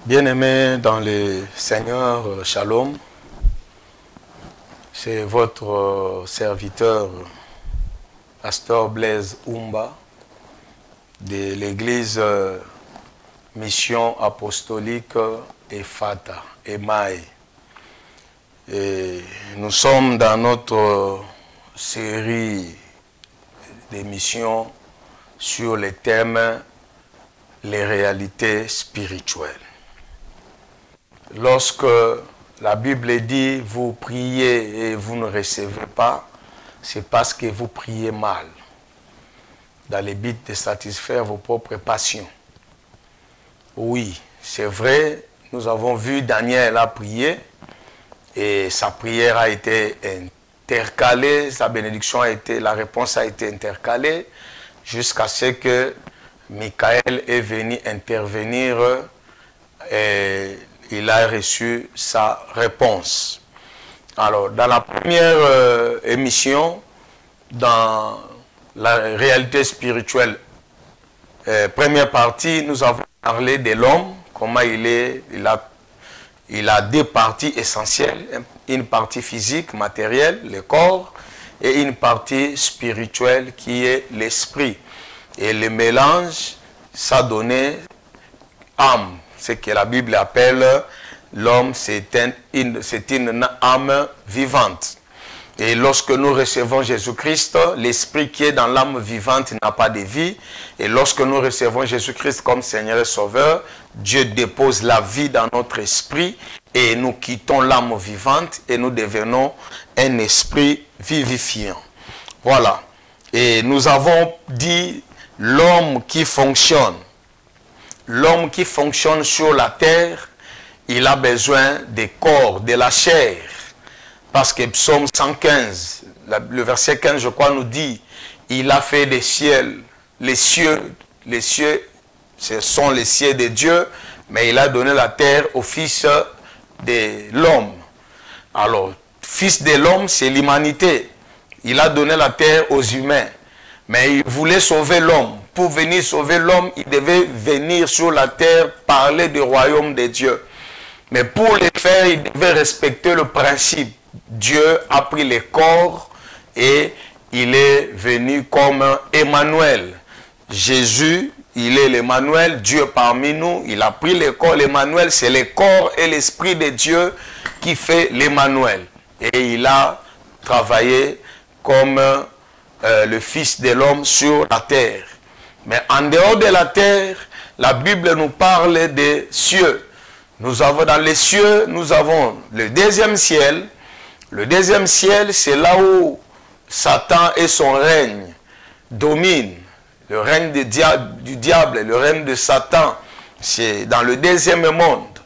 Bien-aimés dans le Seigneur, Shalom, c'est votre serviteur, Pasteur Blaise Oumba, de l'église Mission Apostolique Ephata, Emae. Et nous sommes dans notre série d'émissions sur les thèmes les réalités spirituelles. Lorsque la Bible dit « vous priez et vous ne recevez pas », c'est parce que vous priez mal, dans le but de satisfaire vos propres passions. Oui, c'est vrai, nous avons vu Daniel a prié et sa prière a été intercalée, sa bénédiction a été, la réponse a été intercalée jusqu'à ce que Michael est venu intervenir et il a reçu sa réponse. Alors, dans la première émission, dans la réalité spirituelle, première partie, nous avons parlé de l'homme, comment il a deux parties essentielles, une partie physique, matérielle, le corps, et une partie spirituelle qui est l'esprit. Et le mélange, ça donnait âme. Ce que la Bible appelle l'homme, c'est une âme vivante. Et lorsque nous recevons Jésus-Christ, l'esprit qui est dans l'âme vivante n'a pas de vie. Et lorsque nous recevons Jésus-Christ comme Seigneur et Sauveur, Dieu dépose la vie dans notre esprit et nous quittons l'âme vivante et nous devenons un esprit vivifiant. Voilà. Et nous avons dit l'homme qui fonctionne. L'homme qui fonctionne sur la terre, il a besoin des corps, de la chair. Parce que Psaume 115, le verset 15, je crois, nous dit, il a fait des ciels, les cieux, ce sont les cieux de Dieu, mais il a donné la terre au Fils de l'homme. Alors, Fils de l'homme, c'est l'humanité. Il a donné la terre aux humains, mais il voulait sauver l'homme. Pour venir sauver l'homme, il devait venir sur la terre parler du royaume de Dieu. Mais pour le faire, il devait respecter le principe. Dieu a pris les corps et il est venu comme Emmanuel. Jésus, il est l'Emmanuel, Dieu parmi nous. Il a pris les corps, l'Emmanuel, c'est le corps et l'esprit de Dieu qui fait l'Emmanuel. Et il a travaillé comme le Fils de l'homme sur la terre. Mais en dehors de la terre, la Bible nous parle des cieux. Nous avons dans les cieux, nous avons le deuxième ciel. Le deuxième ciel, c'est là où Satan et son règne dominent. Le règne du diable, le règne de Satan, c'est dans le deuxième monde.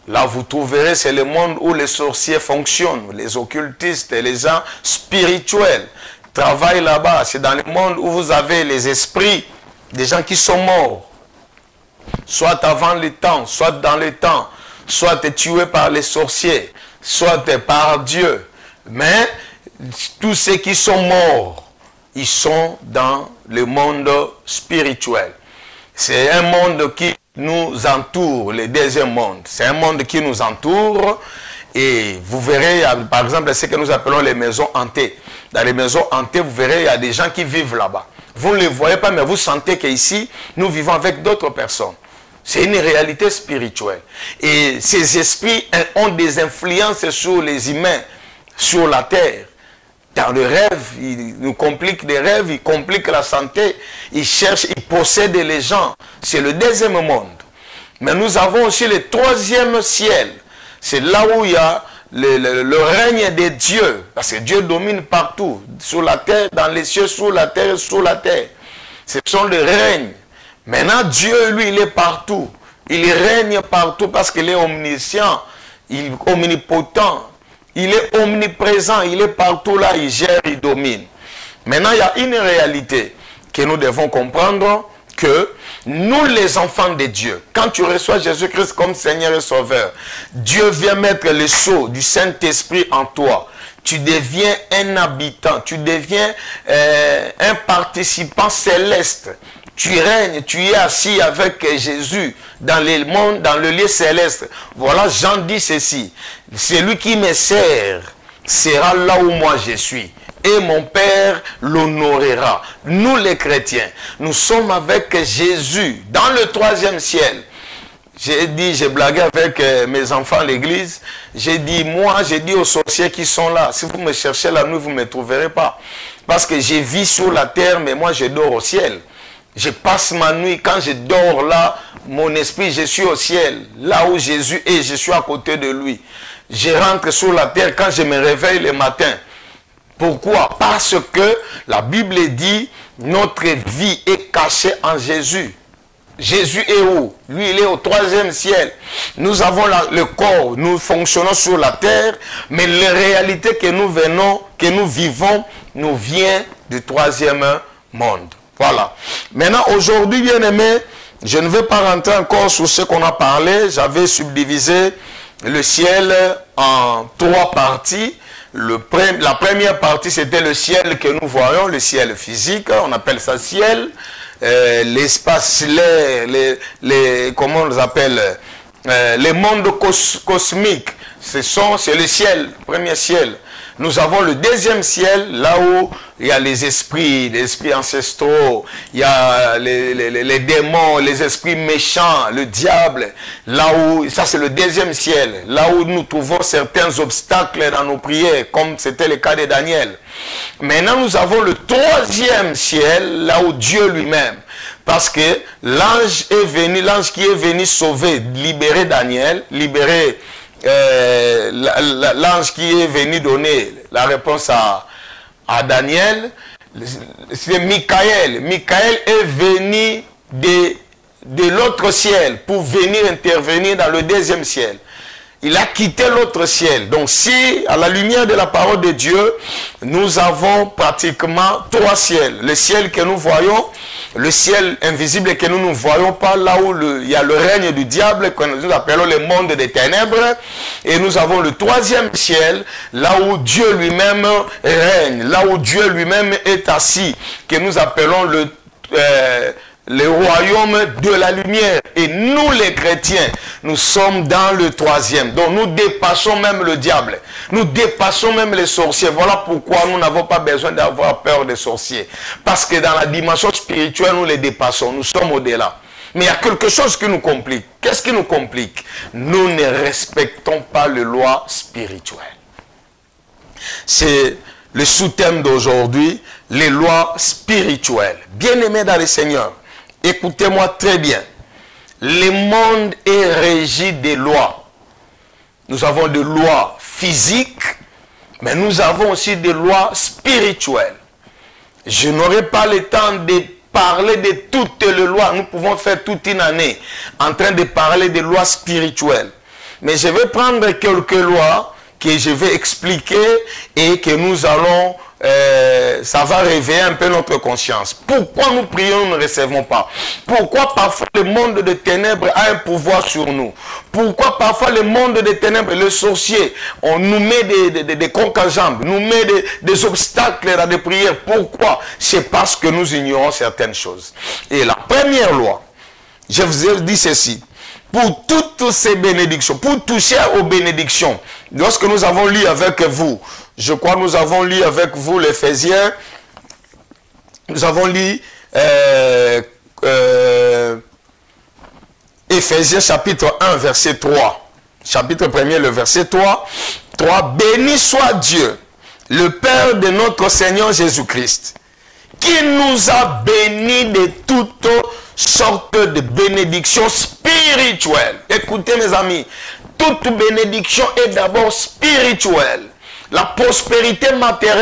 Là, vous trouverez, c'est le monde où les sorciers fonctionnent, les occultistes et les gens spirituels travaillent là-bas. C'est dans le monde où vous avez les esprits des gens qui sont morts, soit avant le temps, soit dans le temps, soit tués par les sorciers, soit par Dieu. Mais tous ceux qui sont morts, ils sont dans le monde spirituel. C'est un monde qui nous entoure, le deuxième monde. C'est un monde qui nous entoure et vous verrez, par exemple, ce que nous appelons les maisons hantées. Dans les maisons hantées, vous verrez, il y a des gens qui vivent là-bas. Vous ne les voyez pas, mais vous sentez qu'ici, nous vivons avec d'autres personnes. C'est une réalité spirituelle. Et ces esprits ont des influences sur les humains, sur la terre. Dans le rêve, ils nous compliquent des rêves, ils compliquent la santé, ils cherchent, ils possèdent les gens. C'est le deuxième monde. Mais nous avons aussi le troisième ciel. C'est là où il y a le règne de Dieu, parce que Dieu domine partout, sur la terre, dans les cieux, sur la terre, sous la terre. Ce sont les règnes. Maintenant, Dieu, lui, il est partout. Il règne partout parce qu'il est omniscient, il est omnipotent, il est omniprésent, il est partout là, il gère, il domine. Maintenant, il y a une réalité que nous devons comprendre, que nous, les enfants de Dieu, quand tu reçois Jésus-Christ comme Seigneur et Sauveur, Dieu vient mettre le sceau du Saint-Esprit en toi. Tu deviens un habitant, tu deviens un participant participant céleste. Tu règnes, tu es assis avec Jésus dans le monde, dans le lieu céleste. Voilà, Jean dit ceci. Celui qui me sert sera là où moi je suis. Et mon Père l'honorera. Nous les chrétiens, nous sommes avec Jésus dans le 3e ciel. J'ai blagué avec mes enfants à l'église. J'ai dit aux sorciers qui sont là, si vous me cherchez la nuit, vous ne me trouverez pas. Parce que je vis sur la terre, mais moi je dors au ciel. Je passe ma nuit, quand je dors là, mon esprit, je suis au ciel. Là où Jésus est, je suis à côté de lui. Je rentre sur la terre quand je me réveille le matin. Pourquoi? Parce que la Bible dit, notre vie est cachée en Jésus. Jésus est où? Lui, il est au 3e ciel. Nous avons le corps, nous fonctionnons sur la terre, mais les réalités que nous vivons, nous vient du 3e monde. Voilà. Maintenant, aujourd'hui, bien aimé, je ne vais pas rentrer encore sur ce qu'on a parlé. J'avais subdivisé le ciel en 3 parties. La première partie, c'était le ciel que nous voyons, le ciel physique. On appelle ça ciel. L'espace, comment on les appelle, les mondes cosmiques. C'est le ciel, le premier ciel. Nous avons le 2e ciel, là où il y a les esprits ancestraux, il y a les démons, les esprits méchants, le diable. Là où, ça c'est le 2e ciel, là où nous trouvons certains obstacles dans nos prières, comme c'était le cas de Daniel. Maintenant, nous avons le 3e ciel, là où Dieu lui-même. Parce que l'ange est venu, l'ange qui est venu sauver, libérer Daniel, libérer l'ange qui est venu donner la réponse à Daniel, c'est Michael. Michael est venu de l'autre ciel pour venir intervenir dans le 2e ciel. Il a quitté l'autre ciel. Donc si, à la lumière de la parole de Dieu, nous avons pratiquement 3 ciels. Le ciel que nous voyons, le ciel invisible que nous ne voyons pas, là où il y a le règne du diable, que nous appelons le monde des ténèbres. Et nous avons le 3e ciel, là où Dieu lui-même règne, là où Dieu lui-même est assis, que nous appelons le royaume de la lumière. Et nous les chrétiens, nous sommes dans le 3e. Donc nous dépassons même le diable. Nous dépassons même les sorciers. Voilà pourquoi nous n'avons pas besoin d'avoir peur des sorciers. Parce que dans la dimension spirituelle, nous les dépassons. Nous sommes au-delà. Mais il y a quelque chose qui nous complique. Qu'est-ce qui nous complique? Nous ne respectons pas les lois spirituelles. C'est le sous-thème d'aujourd'hui, les lois spirituelles. Bien-aimés dans le Seigneur, écoutez-moi très bien. Le monde est régi des lois. Nous avons des lois physiques, mais nous avons aussi des lois spirituelles. Je n'aurai pas le temps de parler de toutes les lois. Nous pouvons faire toute une année en train de parler des lois spirituelles. Mais je vais prendre quelques lois que je vais expliquer et que nous allons... ça va réveiller un peu notre conscience. Pourquoi nous prions, nous ne recevons pas? Pourquoi parfois le monde des ténèbres a un pouvoir sur nous? Pourquoi parfois le monde des ténèbres, le sorcier, on nous met des conques à jambes, nous met des obstacles dans des prières? Pourquoi? C'est parce que nous ignorons certaines choses. Et la première loi, je vous ai dit ceci, pour toutes ces bénédictions, pour toucher aux bénédictions, lorsque nous avons lu avec vous, je crois que nous avons lu avec vous l'Éphésiens, nous avons lu Éphésiens chapitre 1, verset 3. Chapitre 1er, le verset 3. Béni soit Dieu, le Père de notre Seigneur Jésus-Christ, qui nous a bénis de toutes sortes de bénédictions spirituelles. Écoutez mes amis, toute bénédiction est d'abord spirituelle. La prospérité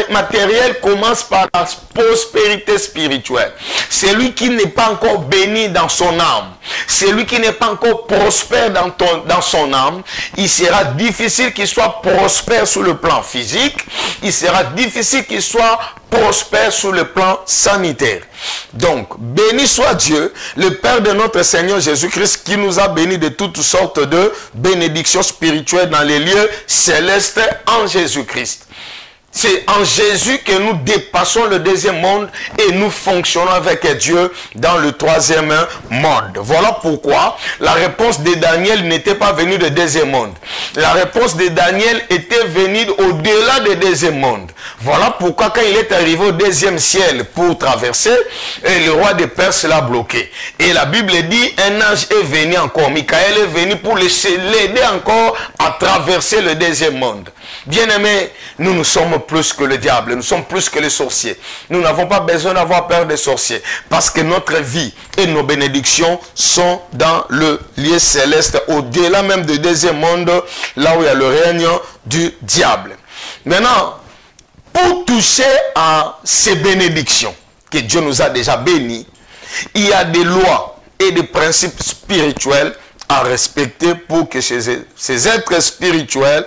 matérielle commence par la prospérité spirituelle. Celui qui n'est pas encore béni dans son âme, celui qui n'est pas encore prospère dans son âme, il sera difficile qu'il soit prospère sur le plan physique, il sera difficile qu'il soit prospère sur le plan sanitaire. Donc, béni soit Dieu, le Père de notre Seigneur Jésus-Christ, qui nous a bénis de toutes sortes de bénédictions spirituelles dans les lieux célestes en Jésus-Christ. C'est en Jésus que nous dépassons le deuxième monde et nous fonctionnons avec Dieu dans le troisième monde. Voilà pourquoi la réponse de Daniel n'était pas venue du deuxième monde. La réponse de Daniel était venue au-delà du deuxième monde. Voilà pourquoi quand il est arrivé au deuxième ciel pour traverser, et le roi de Perse l'a bloqué. Et la Bible dit, un ange est venu encore. Michael est venu pour l'aider encore à traverser le deuxième monde. Bien-aimés, nous sommes plus que le diable, nous sommes plus que les sorciers. Nous n'avons pas besoin d'avoir peur des sorciers, parce que notre vie et nos bénédictions sont dans le lieu céleste, au-delà même du deuxième monde, là où il y a le règne du diable. Maintenant, pour toucher à ces bénédictions que Dieu nous a déjà bénies, il y a des lois et des principes spirituels à respecter pour que ces êtres spirituels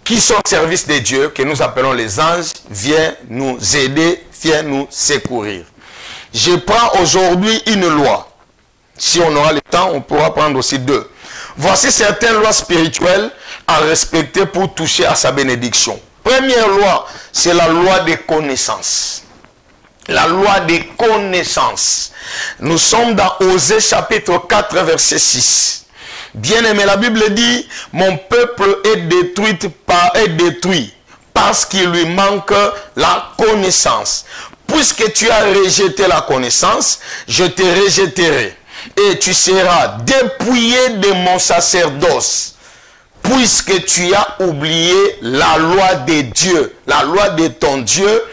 qui sont au service de Dieu, que nous appelons les anges, viennent nous aider, viennent nous secourir. Je prends aujourd'hui une loi. Si on aura le temps, on pourra prendre aussi deux. Voici certaines lois spirituelles à respecter pour toucher à sa bénédiction. Première loi, c'est la loi des connaissances. La loi des connaissances. Nous sommes dans Osée chapitre 4, verset 6. Bien-aimé, la Bible dit, mon peuple est détruit parce qu'il lui manque la connaissance. Puisque tu as rejeté la connaissance, je te rejetterai. Et tu seras dépouillé de mon sacerdoce. Puisque tu as oublié la loi de Dieu, la loi de ton Dieu,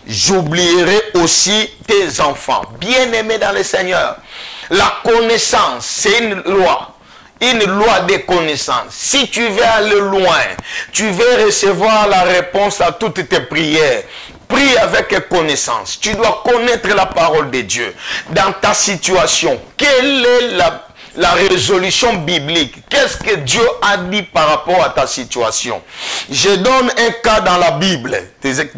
j'oublierai aussi tes enfants. Bien-aimés dans le Seigneur, la connaissance, c'est une loi. Une loi de connaissance. Si tu veux aller loin, tu veux recevoir la réponse à toutes tes prières. Prie avec connaissance. Tu dois connaître la parole de Dieu. Dans ta situation, quelle est la résolution biblique? Qu'est-ce que Dieu a dit par rapport à ta situation? Je donne un cas dans la Bible.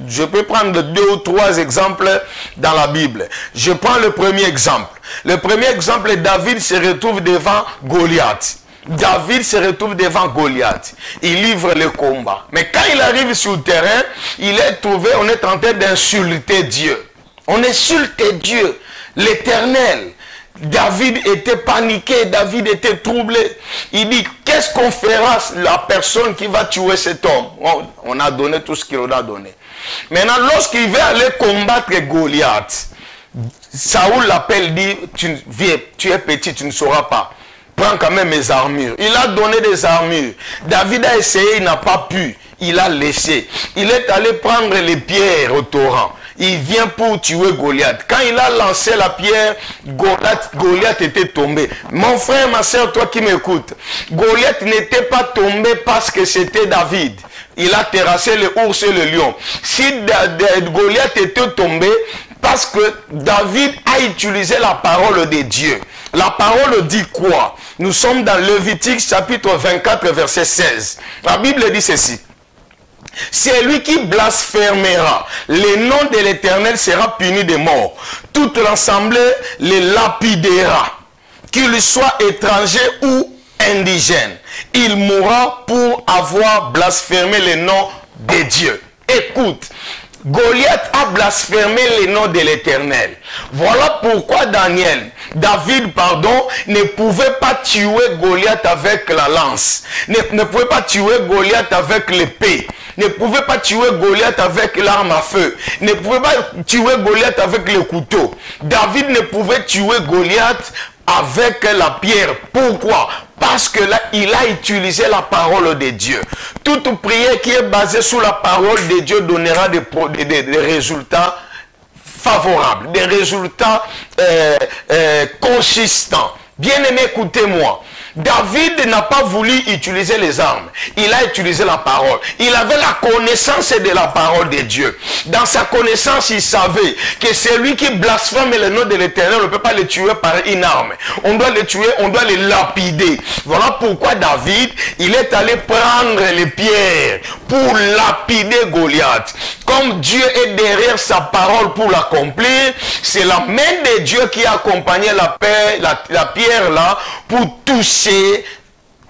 Je peux prendre 2 ou 3 exemples dans la Bible. Je prends le premier exemple. Le premier exemple, David se retrouve devant Goliath. David se retrouve devant Goliath. Il livre le combat. Mais quand il arrive sur le terrain, il est trouvé, on est en train d'insulter Dieu. On insulte Dieu, l'Éternel. David était paniqué, David était troublé. Il dit, qu'est-ce qu'on fera la personne qui va tuer cet homme? On a donné tout ce qu'il a donné. Maintenant, lorsqu'il veut aller combattre Goliath, Saoul l'appelle, dit, tu es petit, tu ne sauras pas. Prends quand même mes armures. Il a donné des armures. David a essayé, il n'a pas pu. Il a laissé. Il est allé prendre les pierres au torrent. Il vient pour tuer Goliath. Quand il a lancé la pierre, Goliath était tombé. Mon frère, ma soeur, toi qui m'écoutes, Goliath n'était pas tombé parce que c'était David. Il a terrassé le ours et le lion. Si Goliath était tombé, parce que David a utilisé la parole de Dieu. La parole dit quoi? Nous sommes dans Lévitique chapitre 24 verset 16. La Bible dit ceci. C'est lui qui blasphémera. Le nom de l'Éternel sera puni de mort. Toute l'assemblée les lapidera. Qu'il soit étranger ou indigène. Il mourra pour avoir blasphémé le nom de Dieu. Écoute. Goliath a blasphémé le nom de l'Éternel. Voilà pourquoi David, ne pouvait pas tuer Goliath avec la lance. Ne pouvait pas tuer Goliath avec l'épée. Ne pouvait pas tuer Goliath avec l'arme à feu. Ne pouvait pas tuer Goliath avec le couteau. David ne pouvait tuer Goliath avec la pierre. Pourquoi? Parce que là, il a utilisé la parole de Dieu. Toute prière qui est basée sur la parole de Dieu donnera des résultats favorables, des résultats consistants. Bien-aimé, écoutez-moi. David n'a pas voulu utiliser les armes. Il a utilisé la parole. Il avait la connaissance de la parole de Dieu. Dans sa connaissance, il savait que celui qui blasphème le nom de l'Éternel, on ne peut pas le tuer par une arme. On doit le tuer, on doit le lapider. Voilà pourquoi David, il est allé prendre les pierres pour lapider Goliath. Comme Dieu est derrière sa parole pour l'accomplir, c'est la main de Dieu qui a accompagné la pierre là pour toucher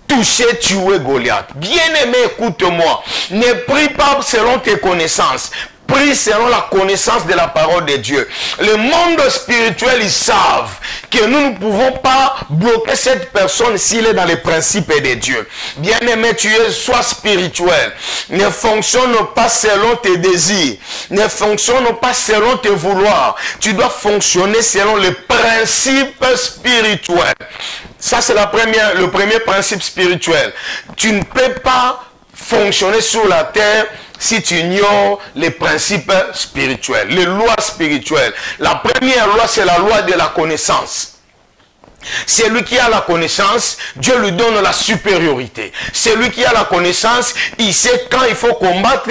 toucher, tuer Goliath. Bien-aimé, écoute-moi. Ne prie pas selon tes connaissances. Prie selon la connaissance de la parole de Dieu. Le monde spirituel, ils savent que nous ne pouvons pas bloquer cette personne s'il est dans les principes de Dieu. Bien-aimé, tu es soit spirituel. Ne fonctionne pas selon tes désirs. Ne fonctionne pas selon tes vouloirs. Tu dois fonctionner selon les principes spirituels. Ça, c'est le premier principe spirituel. Tu ne peux pas fonctionner sur la terre si tu ignores les principes spirituels, les lois spirituelles. La première loi, c'est la loi de la connaissance. Celui qui a la connaissance, Dieu lui donne la supériorité. Celui qui a la connaissance, il sait quand il faut combattre,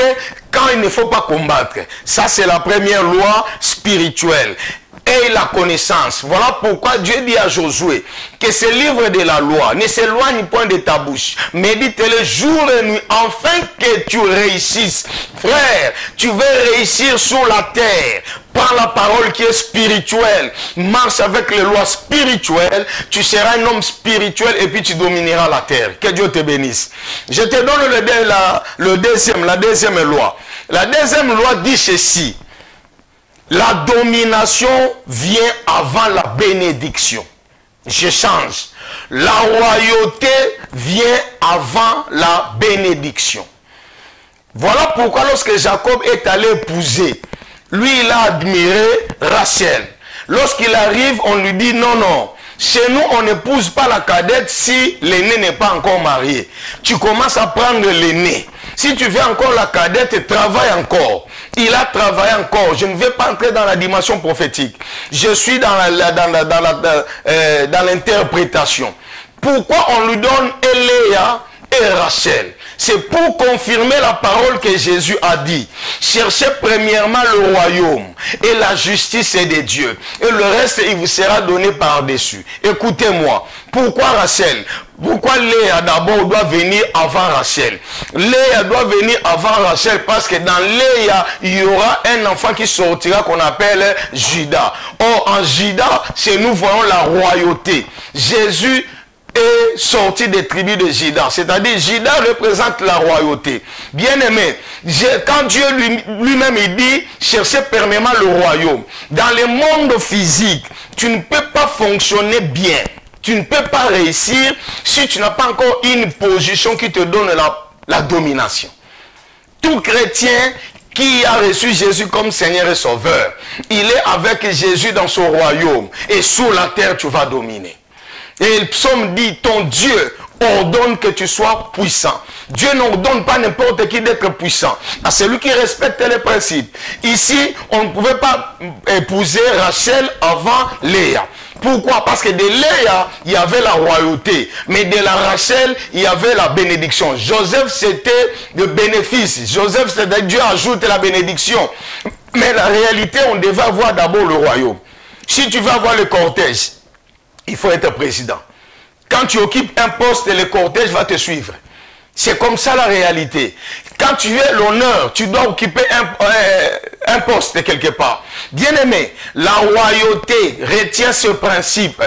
quand il ne faut pas combattre. Ça, c'est la première loi spirituelle. Et la connaissance. Voilà pourquoi Dieu dit à Josué que ce livre de la loi ne s'éloigne point de ta bouche. Médite-le jour et nuit afin que tu réussisses. Frère, tu veux réussir sur la terre. Prends la parole qui est spirituelle. Marche avec les lois spirituelles. Tu seras un homme spirituel et puis tu domineras la terre. Que Dieu te bénisse. Je te donne la deuxième loi. La deuxième loi dit ceci. La domination vient avant la bénédiction. Je change. La royauté vient avant la bénédiction. Voilà pourquoi lorsque Jacob est allé épouser, lui il a admiré Rachel. Lorsqu'il arrive, on lui dit non, non. Chez nous, on n'épouse pas la cadette si l'aîné n'est pas encore marié. Tu commences à prendre l'aîné. Si tu veux encore la cadette, travaille encore. Il a travaillé encore. Je ne vais pas entrer dans la dimension prophétique. Je suis dans l'interprétation. Pourquoi on lui donne Léa et Rachel? C'est pour confirmer la parole que Jésus a dit. Cherchez premièrement le royaume et la justice de Dieu. Et le reste, il vous sera donné par-dessus. Écoutez-moi. Pourquoi Rachel? Pourquoi Léa d'abord doit venir avant Rachel? Léa doit venir avant Rachel parce que dans Léa, il y aura un enfant qui sortira qu'on appelle Judas. Or, en Judas, c'est nous voyons la royauté. Jésus est sorti des tribus de Judas. C'est-à-dire, Judas représente la royauté. Bien-aimé, quand Dieu lui-même il dit, cherchez premièrement le royaume. Dans le monde physique, tu ne peux pas fonctionner bien. Tu ne peux pas réussir si tu n'as pas encore une position qui te donne la domination. Tout chrétien qui a reçu Jésus comme Seigneur et Sauveur, il est avec Jésus dans son royaume. Et sur la terre, tu vas dominer. Et le psaume dit, ton Dieu ordonne que tu sois puissant. Dieu n'ordonne pas n'importe qui d'être puissant. À celui qui respecte les principes. Ici, on ne pouvait pas épouser Rachel avant Léa. Pourquoi? Parce que de Léa, il y avait la royauté. Mais de la Rachel, il y avait la bénédiction. Joseph, c'était le bénéfice. Joseph, c'était Dieu ajoute la bénédiction. Mais la réalité, on devait avoir d'abord le royaume. Si tu veux avoir le cortège, il faut être président. Quand tu occupes un poste, le cortège va te suivre. C'est comme ça la réalité. Quand tu es l'honneur, tu dois occuper un poste quelque part. Bien-aimé, la royauté retient ce principe.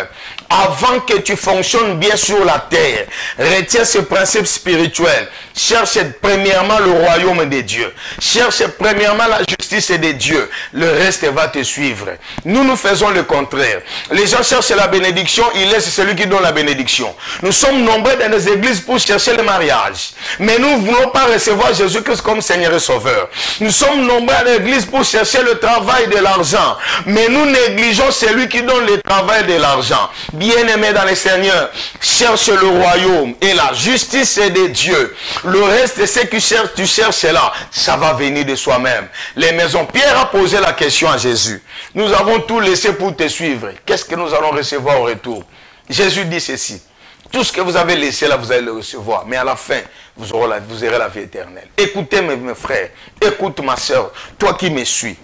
Avant que tu fonctionnes bien sur la terre, retiens ce principe spirituel. Cherche premièrement le royaume de Dieu. Cherche premièrement la justice de Dieu. Le reste va te suivre. Nous faisons le contraire. Les gens cherchent la bénédiction, ils laissent celui qui donne la bénédiction. Nous sommes nombreux dans les églises pour chercher le mariage. Mais nous ne voulons pas recevoir Jésus-Christ comme Seigneur et Sauveur. Nous sommes nombreux dans l'église pour chercher le travail de l'argent. Mais nous négligeons celui qui donne le travail de l'argent. Bien-aimé dans le Seigneur, cherche le royaume et la justice de Dieu. Le reste de ce que tu cherches là, ça va venir de soi-même. Les maisons, Pierre a posé la question à Jésus. Nous avons tout laissé pour te suivre. Qu'est-ce que nous allons recevoir au retour? Jésus dit ceci. Tout ce que vous avez laissé là, vous allez le recevoir. Mais à la fin, vous aurez la vie éternelle. Écoutez mes frères, écoute ma soeur, toi qui me suis.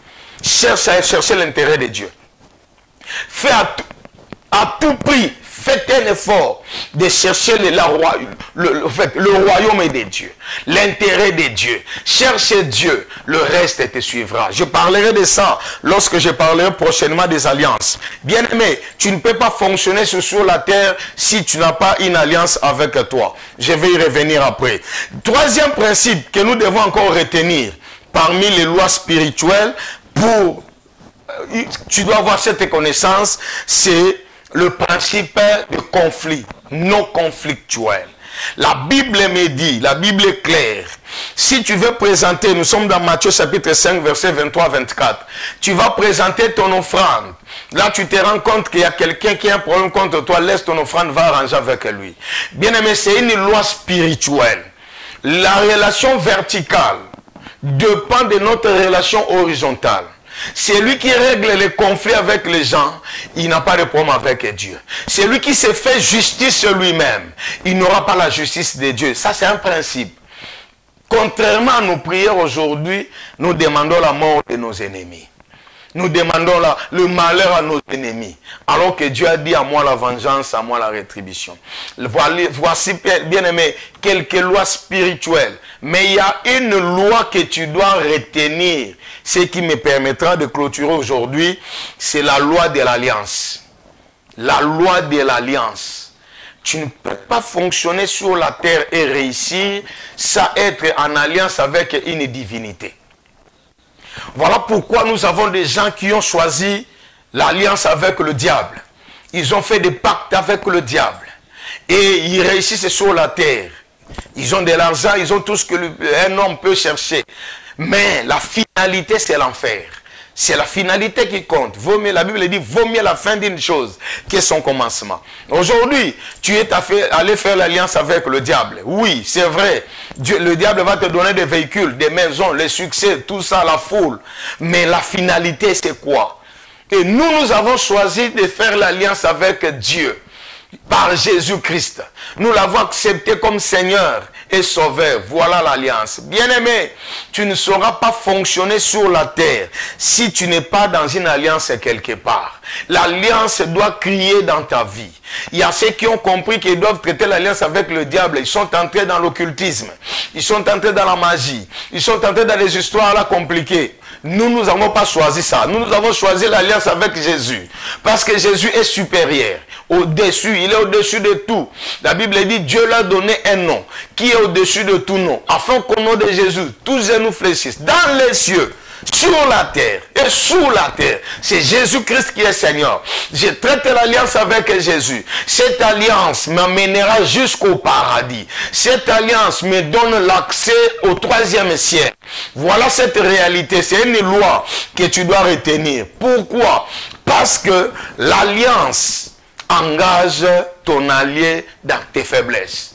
Cherche à chercher l'intérêt de Dieu. Fais à tout prix, faites un effort de chercher le royaume des dieux, l'intérêt des dieux. Cherchez Dieu, le reste te suivra. Je parlerai de ça lorsque je parlerai prochainement des alliances. Bien-aimé, tu ne peux pas fonctionner sur la terre si tu n'as pas une alliance avec toi. Je vais y revenir après. Troisième principe que nous devons encore retenir parmi les lois spirituelles, tu dois avoir cette connaissance, c'est le principe de conflit non conflictuel. La Bible me dit, la Bible est claire. Si tu veux présenter, nous sommes dans Matthieu chapitre 5, verset 23-24. Tu vas présenter ton offrande. Là, tu te rends compte qu'il y a quelqu'un qui a un problème contre toi. Laisse ton offrande, va arranger avec lui. Bien aimé, c'est une loi spirituelle. La relation verticale dépend de notre relation horizontale. C'est lui qui règle les conflits avec les gens, il n'a pas de problème avec Dieu. C'est lui qui se fait justice lui-même, il n'aura pas la justice de Dieu. Ça, c'est un principe. Contrairement à nos prières aujourd'hui, nous demandons la mort de nos ennemis. Nous demandons le malheur à nos ennemis. Alors que Dieu a dit à moi la vengeance, à moi la rétribution. Voici, bien aimé, quelques lois spirituelles. Mais il y a une loi que tu dois retenir. Ce qui me permettra de clôturer aujourd'hui, c'est la loi de l'alliance. La loi de l'alliance. Tu ne peux pas fonctionner sur la terre et réussir sans être en alliance avec une divinité. Voilà pourquoi nous avons des gens qui ont choisi l'alliance avec le diable. Ils ont fait des pactes avec le diable. Et ils réussissent sur la terre. Ils ont de l'argent, ils ont tout ce qu'un homme peut chercher. Mais la finalité, c'est l'enfer. C'est la finalité qui compte. La Bible dit, vaut mieux la fin d'une chose que son commencement. Aujourd'hui, tu es allé faire l'alliance avec le diable. Oui, c'est vrai. Le diable va te donner des véhicules, des maisons, les succès, tout ça, la foule. Mais la finalité, c'est quoi? Et nous avons choisi de faire l'alliance avec Dieu. Par Jésus-Christ. Nous l'avons accepté comme Seigneur et Sauveur. Voilà l'alliance. Bien-aimé, tu ne sauras pas fonctionner sur la terre si tu n'es pas dans une alliance quelque part. L'alliance doit crier dans ta vie. Il y a ceux qui ont compris qu'ils doivent traiter l'alliance avec le diable. Ils sont entrés dans l'occultisme. Ils sont entrés dans la magie. Ils sont entrés dans des histoires là compliquées. Nous n'avons pas choisi ça. Nous avons choisi l'alliance avec Jésus. Parce que Jésus est supérieur. Au-dessus, il est au-dessus de tout. La Bible dit, Dieu leur a donné un nom qui est au-dessus de tout nom. Afin qu'au nom de Jésus, tous nous fléchissent dans les cieux, sur la terre et sous la terre. C'est Jésus-Christ qui est Seigneur. Je traite l'alliance avec Jésus. Cette alliance m'amènera jusqu'au paradis. Cette alliance me donne l'accès au 3e ciel. Voilà cette réalité. C'est une loi que tu dois retenir. Pourquoi? Parce que l'alliance engage ton allié dans tes faiblesses,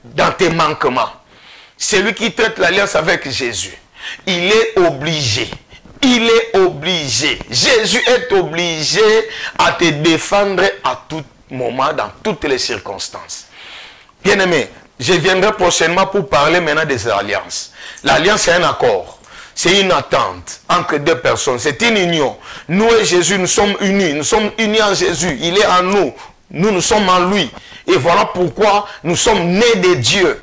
dans tes manquements. Celui qui traite l'alliance avec Jésus, il est obligé. Il est obligé. Jésus est obligé à te défendre à tout moment, dans toutes les circonstances. Bien-aimé, je viendrai prochainement pour parler maintenant des alliances. L'alliance, c'est un accord. C'est une attente entre deux personnes. C'est une union. Nous et Jésus, nous sommes unis. Nous sommes unis en Jésus. Il est en nous. Nous sommes en lui. Et voilà pourquoi nous sommes nés de Dieu.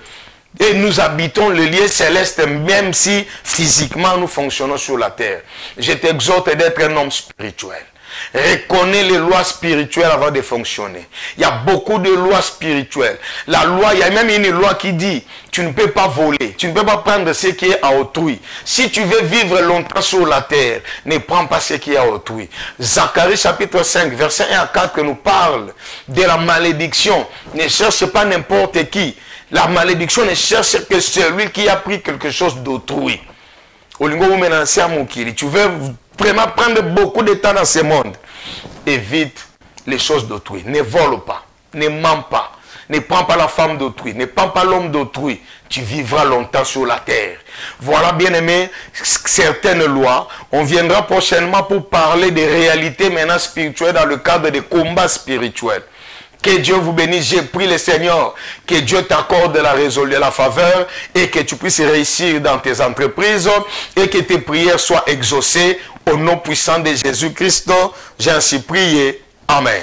Et nous habitons le lieu céleste, même si physiquement nous fonctionnons sur la terre. Je t'exhorte d'être un homme spirituel. Reconnais les lois spirituelles avant de fonctionner. Il y a beaucoup de lois spirituelles. La loi, il y a même une loi qui dit, tu ne peux pas voler, tu ne peux pas prendre ce qui est à autrui. Si tu veux vivre longtemps sur la terre, ne prends pas ce qui est à autrui. Zacharie chapitre 5, verset 1 à 4 nous parle de la malédiction. Ne cherche pas n'importe qui. La malédiction ne cherche que celui qui a pris quelque chose d'autrui. Tu veux vraiment prendre beaucoup de temps dans ce monde. Évite les choses d'autrui. Ne vole pas. Ne mens pas. Ne prends pas la femme d'autrui. Ne prends pas l'homme d'autrui. Tu vivras longtemps sur la terre. Voilà, bien aimé, certaines lois. On viendra prochainement pour parler des réalités maintenant spirituelles dans le cadre des combats spirituels. Que Dieu vous bénisse. J'ai prié le Seigneur. Que Dieu t'accorde la faveur et que tu puisses réussir dans tes entreprises et que tes prières soient exaucées au nom puissant de Jésus-Christ. J'ai ainsi prié. Amen.